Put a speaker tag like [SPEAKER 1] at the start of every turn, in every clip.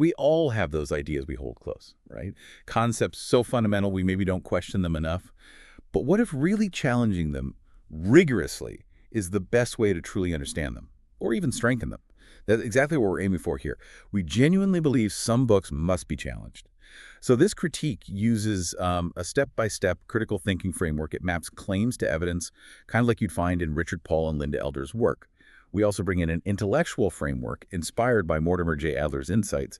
[SPEAKER 1] We all have those ideas we hold close, right? Concepts so fundamental we maybe don't question them enough. But what if really challenging them rigorously is the best way to truly understand them, or even strengthen them? That's exactly what we're aiming for here. We genuinely believe some books must be challenged. So this critique uses a step-by-step critical thinking framework. It maps claims to evidence, kind of like you'd find in Richard Paul and Linda Elder's work. We also bring in an intellectual framework inspired by Mortimer J. Adler's insights.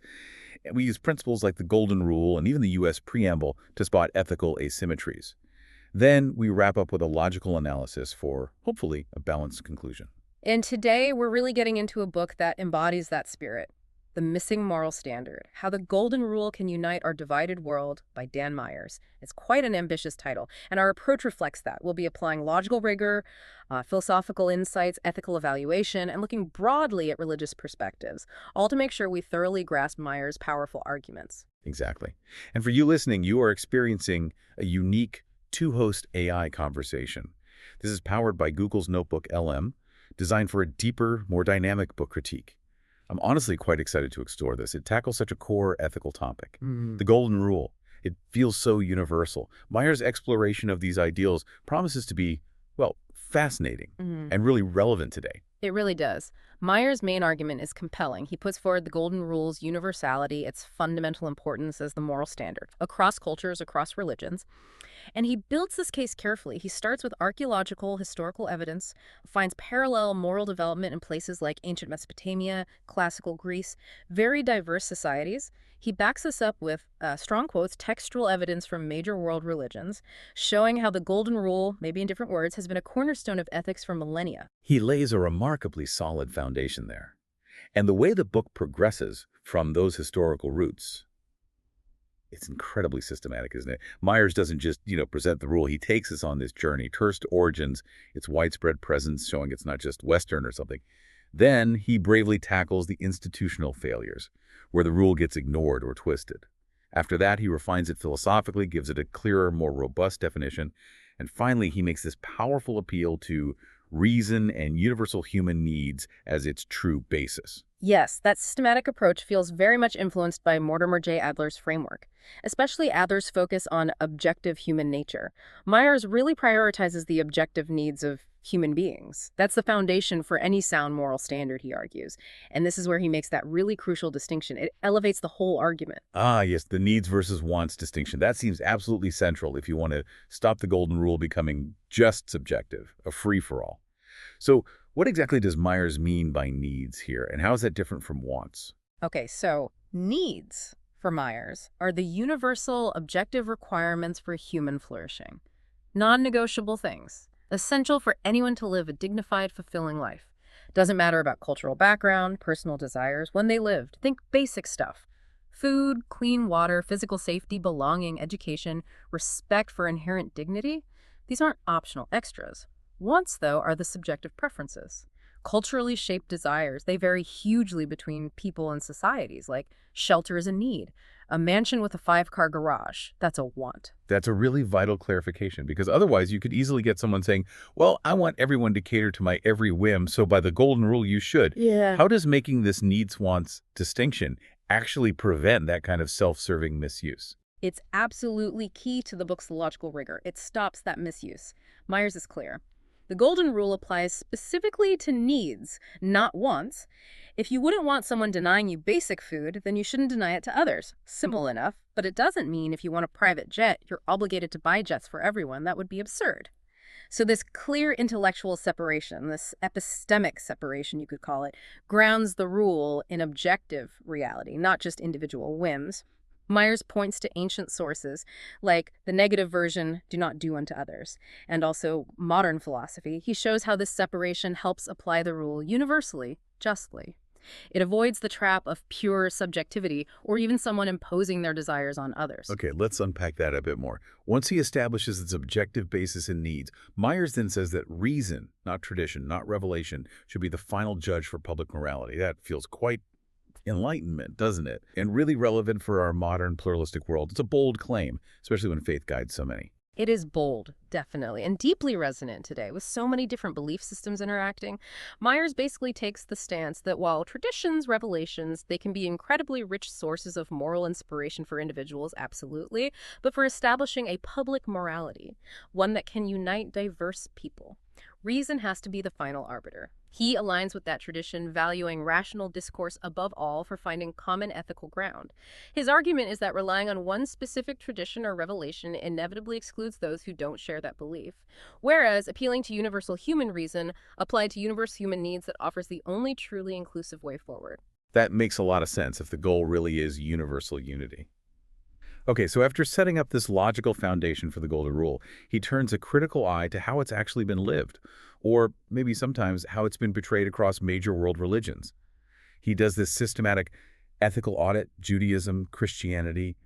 [SPEAKER 1] And we use principles like the Golden Rule and even the U.S. preamble to spot ethical asymmetries. Then we wrap up with a logical analysis for, hopefully, a balanced conclusion.
[SPEAKER 2] And today, we're really getting into a book that embodies that spirit. The Missing Moral Standard, How the Golden Rule Can Unite Our Divided World by Dan Myers. It's quite an ambitious title, and our approach reflects that. We'll be applying logical rigor, philosophical insights, ethical evaluation, and looking broadly at religious perspectives, all to make sure we thoroughly grasp Myers' powerful arguments.
[SPEAKER 1] Exactly. And for you listening, you are experiencing a unique two-host AI conversation. This is powered by Google's Notebook LM, designed for a deeper, more dynamic book critique. I'm honestly quite excited to explore this. It tackles such a core ethical topic. The Golden Rule. It feels so universal. Myers' exploration of these ideals promises to be, well, fascinating and really relevant today.
[SPEAKER 2] It really does. Myers' main argument is compelling. He puts forward the Golden Rule's universality, its fundamental importance as the moral standard, across cultures, across religions. And he builds this case carefully. He starts with archaeological, historical evidence, finds parallel moral development in places like ancient Mesopotamia, classical Greece, very diverse societies. He backs this up with, strong quotes, textual evidence from major world religions, showing how the Golden Rule, maybe in different words, has been a cornerstone of ethics for millennia.
[SPEAKER 1] He lays a remarkably solid foundation there. And the way the book progresses from those historical roots, it's incredibly systematic, isn't it? Myers doesn't just, present the rule. He takes us on this journey, first origins, its widespread presence, showing it's not just Western or something. Then he bravely tackles the institutional failures, where the rule gets ignored or twisted. After that, he refines it philosophically, gives it a clearer, more robust definition, and finally, he makes this powerful appeal to reason and universal human needs as its true basis.
[SPEAKER 2] Yes, that systematic approach feels very much influenced by Mortimer J. Adler's framework, especially Adler's focus on objective human nature. Myers really prioritizes the objective needs of human beings. That's the foundation for any sound moral standard, he argues. And this is where he makes that really crucial distinction. It elevates the whole argument.
[SPEAKER 1] Ah, yes, the needs versus wants distinction. That seems absolutely central if you want to stop the Golden Rule becoming just subjective, a free-for-all. So what exactly does Myers mean by needs here, and how is that different from wants?
[SPEAKER 2] Okay, so needs for Myers are the universal objective requirements for human flourishing. Non-negotiable things, essential for anyone to live a dignified, fulfilling life. Doesn't matter about cultural background, personal desires, when they lived. Think basic stuff. Food, clean water, physical safety, belonging, education, respect for inherent dignity. These aren't optional extras. Wants, though, are the subjective preferences. Culturally shaped desires, they vary hugely between people and societies, like shelter is a need. A mansion with a 5-car garage, that's a want.
[SPEAKER 1] That's a really vital clarification, because otherwise you could easily get someone saying, well, I want everyone to cater to my every whim, so by the Golden Rule you should.
[SPEAKER 2] Yeah.
[SPEAKER 1] How does making this needs-wants distinction actually prevent that kind of self-serving misuse?
[SPEAKER 2] It's absolutely key to the book's logical rigor. It stops that misuse. Myers is clear. The Golden Rule applies specifically to needs, not wants. If you wouldn't want someone denying you basic food, then you shouldn't deny it to others. Simple enough, but it doesn't mean if you want a private jet, you're obligated to buy jets for everyone. That would be absurd. So this clear intellectual separation, this epistemic separation, you could call it, grounds the rule in objective reality, not just individual whims. Myers points to ancient sources, like the negative version, do not do unto others, and also modern philosophy. He shows how this separation helps apply the rule universally, justly. It avoids the trap of pure subjectivity or even someone imposing their desires on others.
[SPEAKER 1] Okay, let's unpack that a bit more. Once he establishes its objective basis in needs, Myers then says that reason, not tradition, not revelation, should be the final judge for public morality. That feels quite enlightenment, doesn't it? And really relevant for our modern pluralistic world. It's a bold claim, especially when faith guides so many.
[SPEAKER 2] It is bold, definitely, and deeply resonant today with so many different belief systems interacting. Myers basically takes the stance that while traditions, revelations, they can be incredibly rich sources of moral inspiration for individuals, absolutely, but for establishing a public morality, one that can unite diverse people, reason has to be the final arbiter. He aligns with that tradition, valuing rational discourse above all for finding common ethical ground. His argument is that relying on one specific tradition or revelation inevitably excludes those who don't share that belief, whereas appealing to universal human reason applied to universal human needs that offers the only truly inclusive way forward.
[SPEAKER 1] That makes a lot of sense if the goal really is universal unity. Okay, so after setting up this logical foundation for the Golden Rule, he turns a critical eye to how it's actually been lived, or maybe sometimes how it's been portrayed across major world religions. He does this systematic ethical audit: Judaism, Christianity,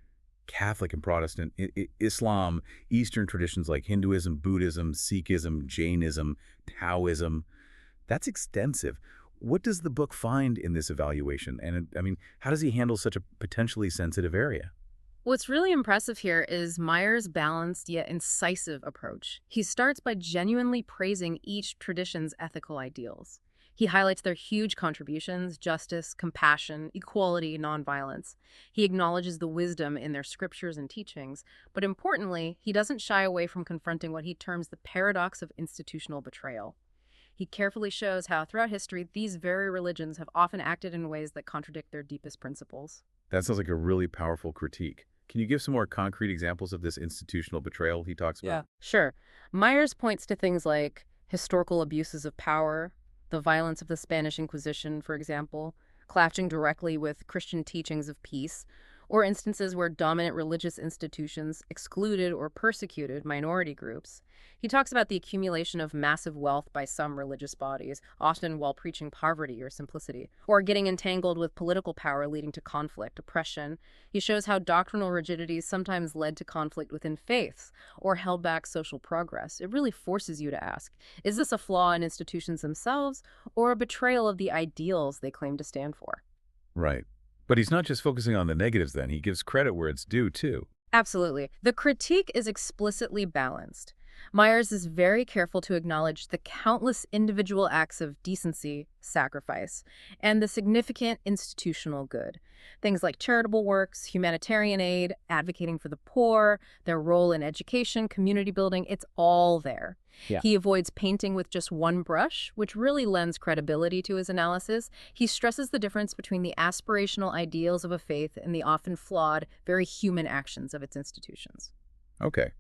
[SPEAKER 1] Catholic and Protestant, Islam, Eastern traditions like Hinduism, Buddhism, Sikhism, Jainism, Taoism. That's extensive. What does the book find in this evaluation? And I mean, how does he handle such a potentially sensitive area?
[SPEAKER 2] What's really impressive here is Meyer's balanced yet incisive approach. He starts by genuinely praising each tradition's ethical ideals. He highlights their huge contributions: justice, compassion, equality, nonviolence. He acknowledges the wisdom in their scriptures and teachings, but importantly, he doesn't shy away from confronting what he terms the paradox of institutional betrayal. He carefully shows how, throughout history, these very religions have often acted in ways that contradict their deepest principles.
[SPEAKER 1] That sounds like a really powerful critique. Can you give some more concrete examples of this institutional betrayal he talks about?
[SPEAKER 2] Sure. Myers points to things like historical abuses of power, the violence of the Spanish Inquisition, for example, clashing directly with Christian teachings of peace, or instances where dominant religious institutions excluded or persecuted minority groups. He talks about the accumulation of massive wealth by some religious bodies, often while preaching poverty or simplicity, or getting entangled with political power leading to conflict, oppression. He shows how doctrinal rigidities sometimes led to conflict within faiths or held back social progress. It really forces you to ask, is this a flaw in institutions themselves or a betrayal of the ideals they claim to stand for?
[SPEAKER 1] Right. But he's not just focusing on the negatives then. He gives credit where it's due, too.
[SPEAKER 2] Absolutely. The critique is explicitly balanced. Myers is very careful to acknowledge the countless individual acts of decency, sacrifice, and the significant institutional good. Things like charitable works, humanitarian aid, advocating for the poor, their role in education, community building, it's all there.
[SPEAKER 1] Yeah.
[SPEAKER 2] He avoids painting with just one brush, which really lends credibility to his analysis. He stresses the difference between the aspirational ideals of a faith and the often flawed, very human actions of its institutions.
[SPEAKER 1] Okay.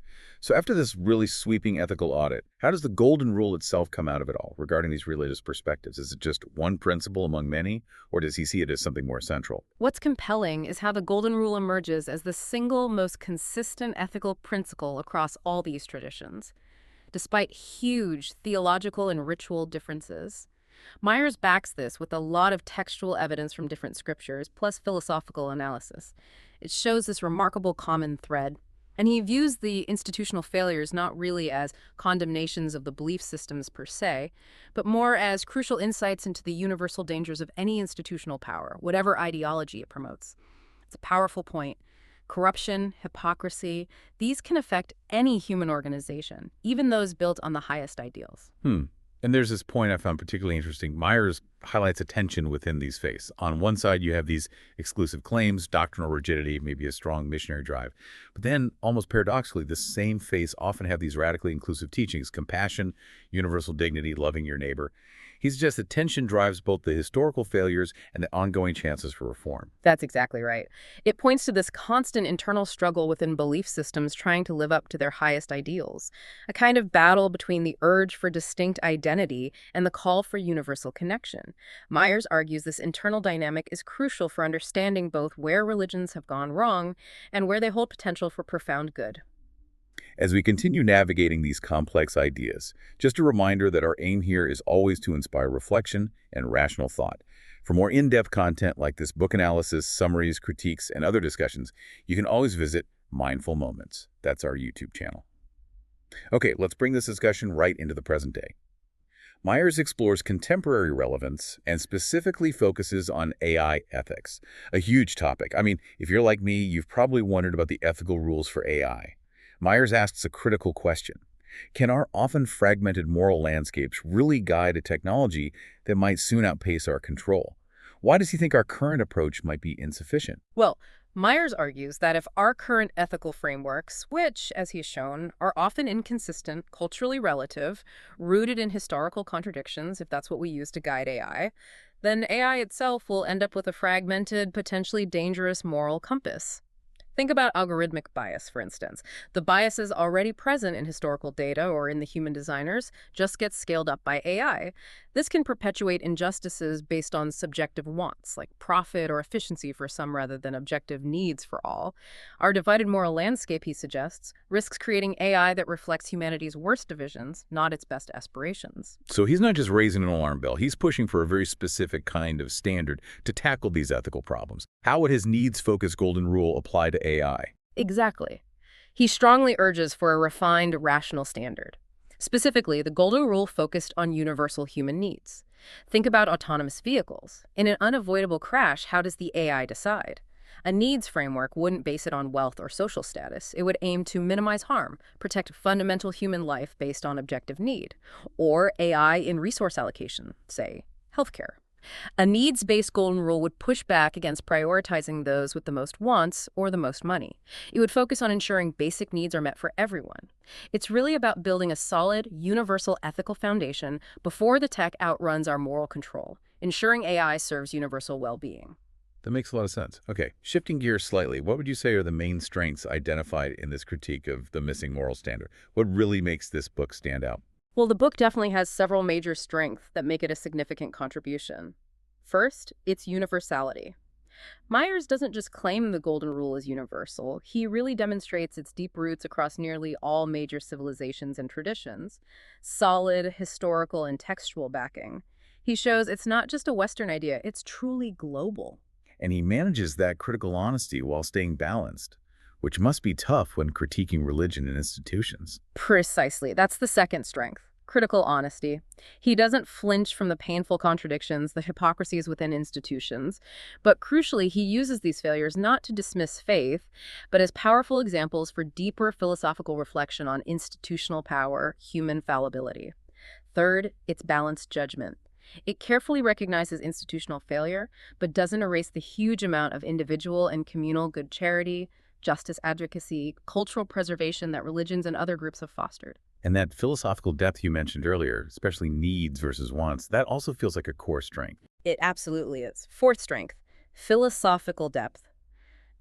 [SPEAKER 1] So after this really sweeping ethical audit, how does the Golden Rule itself come out of it all regarding these religious perspectives? Is it just one principle among many, or does he see it as something more central?
[SPEAKER 2] What's compelling is how the Golden Rule emerges as the single most consistent ethical principle across all these traditions. Despite huge theological and ritual differences, Myers backs this with a lot of textual evidence from different scriptures, plus philosophical analysis. It shows this remarkable common thread. And he views the institutional failures not really as condemnations of the belief systems per se, but more as crucial insights into the universal dangers of any institutional power, whatever ideology it promotes. It's a powerful point. Corruption, hypocrisy, these can affect any human organization, even those built on the highest ideals.
[SPEAKER 1] And there's this point I found particularly interesting. Myers highlights a tension within these faiths. On one side, you have these exclusive claims, doctrinal rigidity, maybe a strong missionary drive. But then, almost paradoxically, the same faiths often have these radically inclusive teachings: compassion, universal dignity, loving your neighbor. He suggests that tension drives both the historical failures and the ongoing chances for reform.
[SPEAKER 2] That's exactly right. It points to this constant internal struggle within belief systems trying to live up to their highest ideals, a kind of battle between the urge for distinct identity and the call for universal connection. Myers argues this internal dynamic is crucial for understanding both where religions have gone wrong and where they hold potential for profound good.
[SPEAKER 1] As we continue navigating these complex ideas, just a reminder that our aim here is always to inspire reflection and rational thought. For more in-depth content like this book analysis, summaries, critiques, and other discussions, you can always visit Mindful Moments. That's our YouTube channel. Okay, let's bring this discussion right into the present day. Myers explores contemporary relevance and specifically focuses on AI ethics, a huge topic. I mean, if you're like me, you've probably wondered about the ethical rules for AI. Myers asks a critical question. Can our often fragmented moral landscapes really guide a technology that might soon outpace our control? Why does he think our current approach might be insufficient?
[SPEAKER 2] Well, Myers argues that if our current ethical frameworks, which, as he's shown, are often inconsistent, culturally relative, rooted in historical contradictions, if that's what we use to guide AI, then AI itself will end up with a fragmented, potentially dangerous moral compass. Think about algorithmic bias, for instance. The biases already present in historical data or in the human designers just get scaled up by AI. This can perpetuate injustices based on subjective wants, like profit or efficiency for some rather than objective needs for all. Our divided moral landscape, he suggests, risks creating AI that reflects humanity's worst divisions, not its best aspirations.
[SPEAKER 1] So he's not just raising an alarm bell, he's pushing for a very specific kind of standard to tackle these ethical problems. How would his needs-focused golden rule apply to AI?
[SPEAKER 2] Exactly. He strongly urges for a refined, rational standard. Specifically, the Golden Rule focused on universal human needs. Think about autonomous vehicles. In an unavoidable crash, how does the AI decide? A needs framework wouldn't base it on wealth or social status. It would aim to minimize harm, protect fundamental human life based on objective need. Or AI in resource allocation, say, healthcare. A needs-based golden rule would push back against prioritizing those with the most wants or the most money. It would focus on ensuring basic needs are met for everyone. It's really about building a solid, universal ethical foundation before the tech outruns our moral control, ensuring AI serves universal well-being.
[SPEAKER 1] That makes a lot of sense. Okay, shifting gears slightly, what would you say are the main strengths identified in this critique of the missing moral standard? What really makes this book stand out?
[SPEAKER 2] Well, the book definitely has several major strengths that make it a significant contribution. First, its universality. Myers doesn't just claim the Golden Rule is universal, he really demonstrates its deep roots across nearly all major civilizations and traditions. Solid, historical, and textual backing. He shows it's not just a Western idea, it's truly global.
[SPEAKER 1] And he manages that critical honesty while staying balanced, which must be tough when critiquing religion and institutions.
[SPEAKER 2] Precisely. That's the second strength. Critical honesty. He doesn't flinch from the painful contradictions, the hypocrisies within institutions, but crucially, he uses these failures not to dismiss faith, but as powerful examples for deeper philosophical reflection on institutional power, human fallibility. Third, its balanced judgment. It carefully recognizes institutional failure, but doesn't erase the huge amount of individual and communal good charity, justice advocacy, cultural preservation that religions and other groups have fostered.
[SPEAKER 1] And that philosophical depth you mentioned earlier, especially needs versus wants, that also feels like a core strength.
[SPEAKER 2] It absolutely is. Fourth strength, philosophical depth.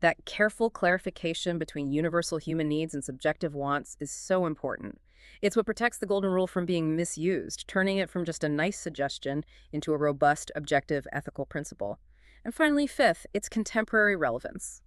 [SPEAKER 2] That careful clarification between universal human needs and subjective wants is so important. It's what protects the Golden Rule from being misused, turning it from just a nice suggestion into a robust, objective, ethical principle. And finally, fifth, its contemporary relevance.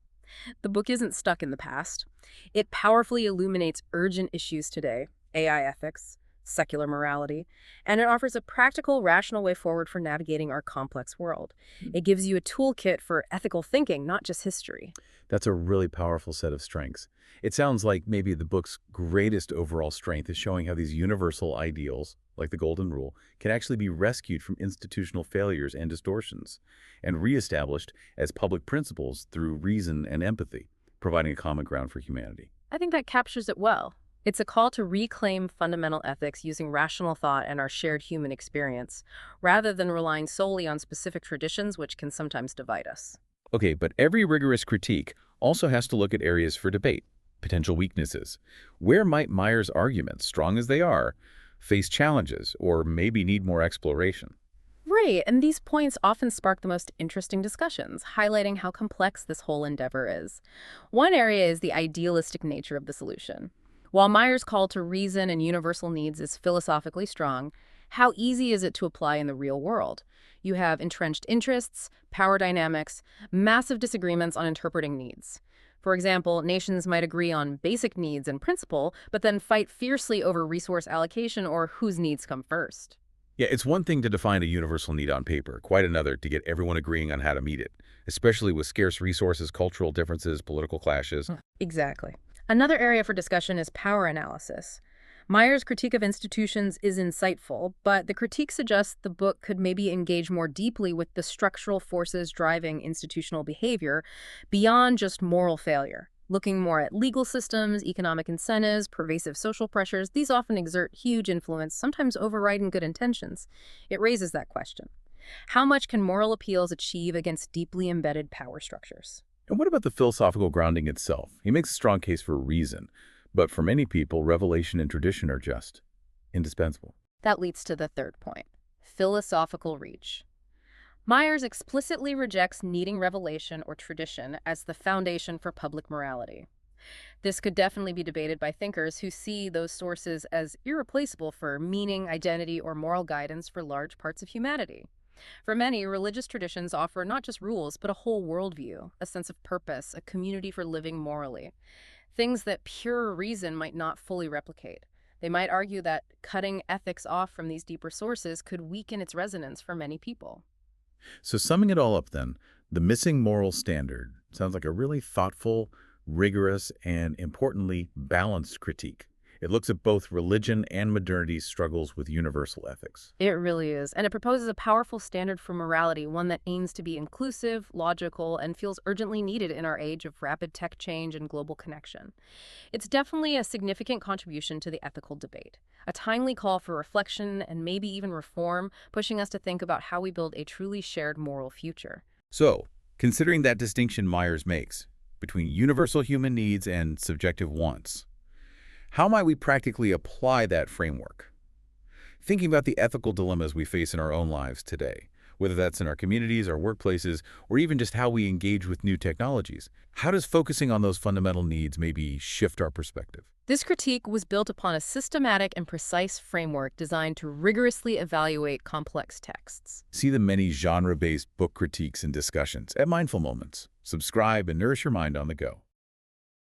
[SPEAKER 2] The book isn't stuck in the past. It powerfully illuminates urgent issues today, AI ethics, secular morality, and it offers a practical, rational way forward for navigating our complex world. It gives you a toolkit for ethical thinking, not just history.
[SPEAKER 1] That's a really powerful set of strengths. It sounds like maybe the book's greatest overall strength is showing how these universal ideals, like the Golden Rule, can actually be rescued from institutional failures and distortions, and reestablished as public principles through reason and empathy, providing a common ground for humanity.
[SPEAKER 2] I think that captures it well. It's a call to reclaim fundamental ethics using rational thought and our shared human experience, rather than relying solely on specific traditions which can sometimes divide us.
[SPEAKER 1] Okay, but every rigorous critique also has to look at areas for debate, potential weaknesses. Where might Myers' arguments, strong as they are, face challenges or maybe need more exploration?
[SPEAKER 2] Right, and these points often spark the most interesting discussions, highlighting how complex this whole endeavor is. One area is the idealistic nature of the solution. While Myers' call to reason and universal needs is philosophically strong, how easy is it to apply in the real world? You have entrenched interests, power dynamics, massive disagreements on interpreting needs. For example, nations might agree on basic needs in principle, but then fight fiercely over resource allocation or whose needs come first.
[SPEAKER 1] Yeah, it's one thing to define a universal need on paper, quite another to get everyone agreeing on how to meet it, especially with scarce resources, cultural differences, political clashes.
[SPEAKER 2] Exactly. Another area for discussion is power analysis. Myers' critique of institutions is insightful, but the critique suggests the book could maybe engage more deeply with the structural forces driving institutional behavior beyond just moral failure. Looking more at legal systems, economic incentives, pervasive social pressures, these often exert huge influence, sometimes overriding good intentions. It raises that question. How much can moral appeals achieve against deeply embedded power structures?
[SPEAKER 1] And what about the philosophical grounding itself? He makes a strong case for reason, but for many people, revelation and tradition are just indispensable.
[SPEAKER 2] That leads to the third point, philosophical reach. Myers explicitly rejects needing revelation or tradition as the foundation for public morality. This could definitely be debated by thinkers who see those sources as irreplaceable for meaning, identity, or moral guidance for large parts of humanity. For many, religious traditions offer not just rules, but a whole worldview, a sense of purpose, a community for living morally, things that pure reason might not fully replicate. They might argue that cutting ethics off from these deeper sources could weaken its resonance for many people.
[SPEAKER 1] So summing it all up then, the missing moral standard sounds like a really thoughtful, rigorous, and importantly, balanced critique. It looks at both religion and modernity's struggles with universal ethics.
[SPEAKER 2] It really is. And it proposes a powerful standard for morality, one that aims to be inclusive, logical, and feels urgently needed in our age of rapid tech change and global connection. It's definitely a significant contribution to the ethical debate, a timely call for reflection and maybe even reform, pushing us to think about how we build a truly shared moral future.
[SPEAKER 1] So, considering that distinction Myers makes between universal human needs and subjective wants, how might we practically apply that framework? Thinking about the ethical dilemmas we face in our own lives today, whether that's in our communities, our workplaces, or even just how we engage with new technologies, how does focusing on those fundamental needs maybe shift our perspective?
[SPEAKER 2] This critique was built upon a systematic and precise framework designed to rigorously evaluate complex texts.
[SPEAKER 1] See the many genre-based book critiques and discussions at Mindful Moments. Subscribe and nourish your mind on the go.